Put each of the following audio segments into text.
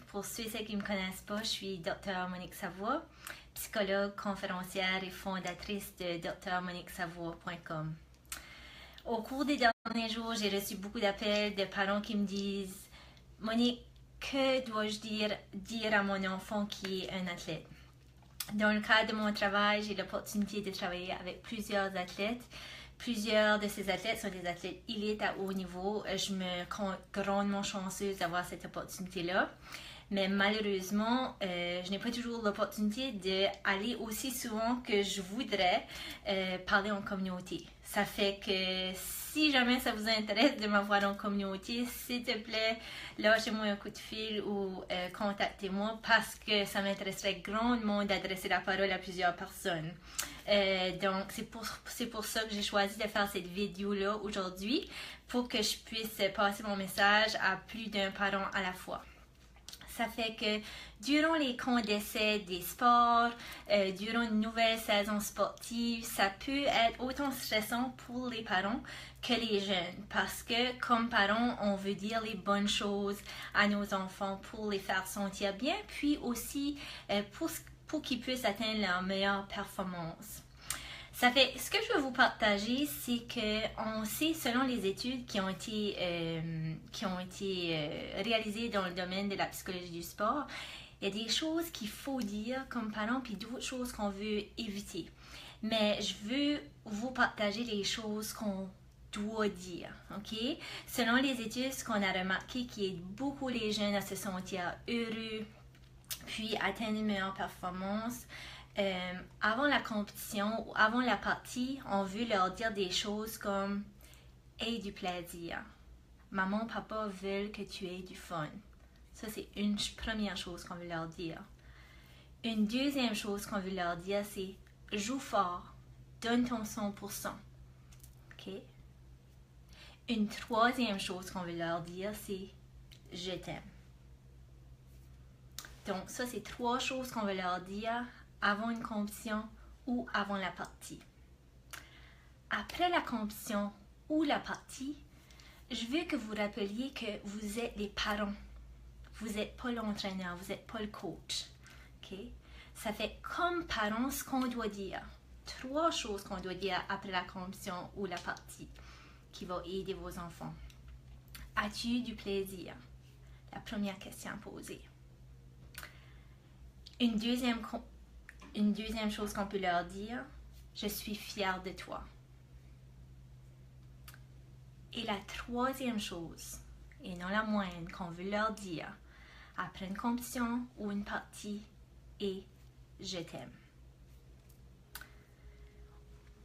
Pour ceux et celles qui ne me connaissent pas, je suis Dr Monique Savoie, psychologue, conférencière et fondatrice de drmoniquesavoie.com. Au cours des derniers jours, j'ai reçu beaucoup d'appels de parents qui me disent « Monique, que dois-je dire à mon enfant qui est un athlète ?» Dans le cadre de mon travail, j'ai l'opportunité de travailler avec plusieurs athlètes. Plusieurs de ces athlètes sont des athlètes élites à haut niveau. Je me compte grandement chanceuse d'avoir cette opportunité-là. Mais malheureusement, je n'ai pas toujours l'opportunité d'aller aussi souvent que je voudrais parler en communauté. Ça fait que si jamais ça vous intéresse de m'avoir en communauté, s'il te plaît, lâchez-moi un coup de fil ou contactez-moi parce que ça m'intéresserait grandement d'adresser la parole à plusieurs personnes. Donc, c'est pour ça que j'ai choisi de faire cette vidéo-là aujourd'hui pour que je puisse passer mon message à plus d'un parent à la fois. Ça fait que durant les camps d'essai des sports, durant une nouvelle saison sportive, ça peut être autant stressant pour les parents que les jeunes parce que comme parents, on veut dire les bonnes choses à nos enfants pour les faire sentir bien, puis aussi pour qu'ils puissent atteindre leur meilleure performance. Ça fait, ce que je veux vous partager, c'est qu'on sait, selon les études qui ont été réalisées dans le domaine de la psychologie du sport, il y a des choses qu'il faut dire comme parents, puis d'autres choses qu'on veut éviter. Mais je veux vous partager les choses qu'on doit dire, ok? Selon les études, ce qu'on a remarqué qui aide beaucoup les jeunes à se sentir heureux, puis atteindre une meilleure performance. Avant la compétition ou avant la partie, on veut leur dire des choses comme « Aie du plaisir ». Maman, papa veulent que tu aies du fun. Ça, c'est une première chose qu'on veut leur dire. Une deuxième chose qu'on veut leur dire, c'est « Joue fort, donne ton 100%. » Okay? Une troisième chose qu'on veut leur dire, c'est « Je t'aime ». Donc, ça, c'est trois choses qu'on veut leur dire avant une compétition ou avant la partie. Après la compétition ou la partie, je veux que vous rappeliez que vous êtes les parents. Vous n'êtes pas l'entraîneur, vous n'êtes pas le coach. Okay? Ça fait comme parents ce qu'on doit dire. Trois choses qu'on doit dire après la compétition ou la partie qui vont aider vos enfants. As-tu du plaisir? La première question à poser. Une deuxième chose qu'on peut leur dire, je suis fière de toi. Et la troisième chose, et non la moindre, qu'on veut leur dire après une compétition ou une partie, est je t'aime.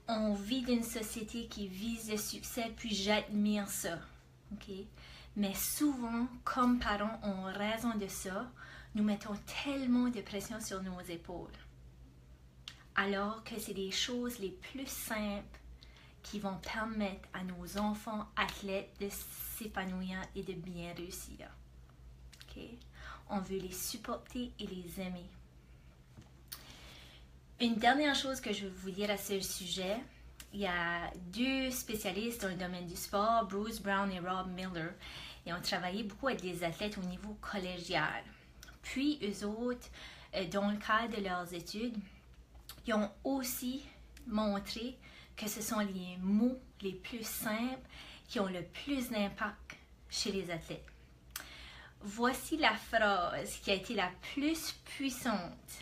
On vit dans une société qui vise le succès, puis j'admire ça. Okay? Mais souvent, comme parents, on a raison de ça, nous mettons tellement de pression sur nos épaules. Alors que c'est des choses les plus simples qui vont permettre à nos enfants athlètes de s'épanouir et de bien réussir. Okay? On veut les supporter et les aimer. Une dernière chose que je veux vous dire à ce sujet, il y a deux spécialistes dans le domaine du sport, Bruce Brown et Rob Miller, et ont travaillé beaucoup avec des athlètes au niveau collégial. Puis, eux autres, dans le cadre de leurs études, ils ont aussi montré que ce sont les mots les plus simples qui ont le plus d'impact chez les athlètes. Voici la phrase qui a été la plus puissante,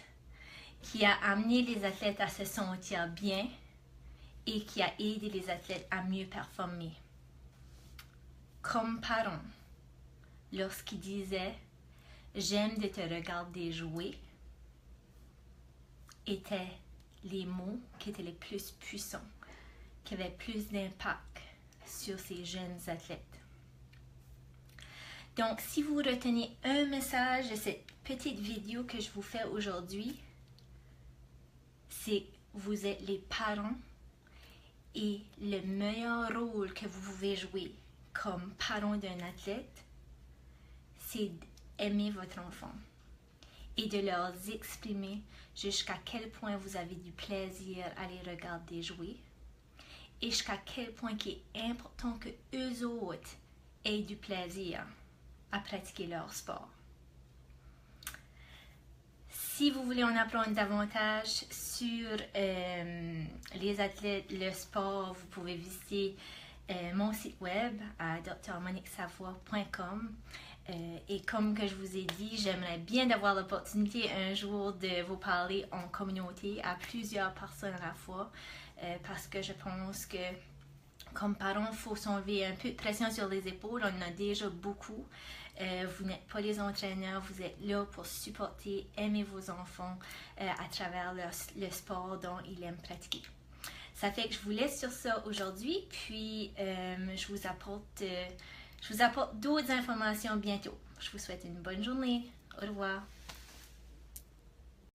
qui a amené les athlètes à se sentir bien et qui a aidé les athlètes à mieux performer. Comme parents, lorsqu'ils disaient « J'aime de te regarder jouer », étaient les mots qui étaient les plus puissants, qui avaient plus d'impact sur ces jeunes athlètes. Donc, si vous retenez un message de cette petite vidéo que je vous fais aujourd'hui, c'est que vous êtes les parents et le meilleur rôle que vous pouvez jouer comme parent d'un athlète, c'est d'aimer votre enfant et de leur exprimer jusqu'à quel point vous avez du plaisir à les regarder jouer et jusqu'à quel point il est important que eux autres aient du plaisir à pratiquer leur sport. Si vous voulez en apprendre davantage sur les athlètes, le sport, vous pouvez visiter mon site web à drmoniquesavoie.com. Et comme que je vous ai dit, j'aimerais bien d'avoir l'opportunité un jour de vous parler en communauté à plusieurs personnes à la fois parce que je pense que comme parents, il faut s'enlever un peu de pression sur les épaules. On en a déjà beaucoup. Vous n'êtes pas les entraîneurs, vous êtes là pour supporter, aimer vos enfants à travers le sport dont ils aiment pratiquer. Ça fait que je vous laisse sur ça aujourd'hui, puis je vous apporte d'autres informations bientôt. Je vous souhaite une bonne journée. Au revoir.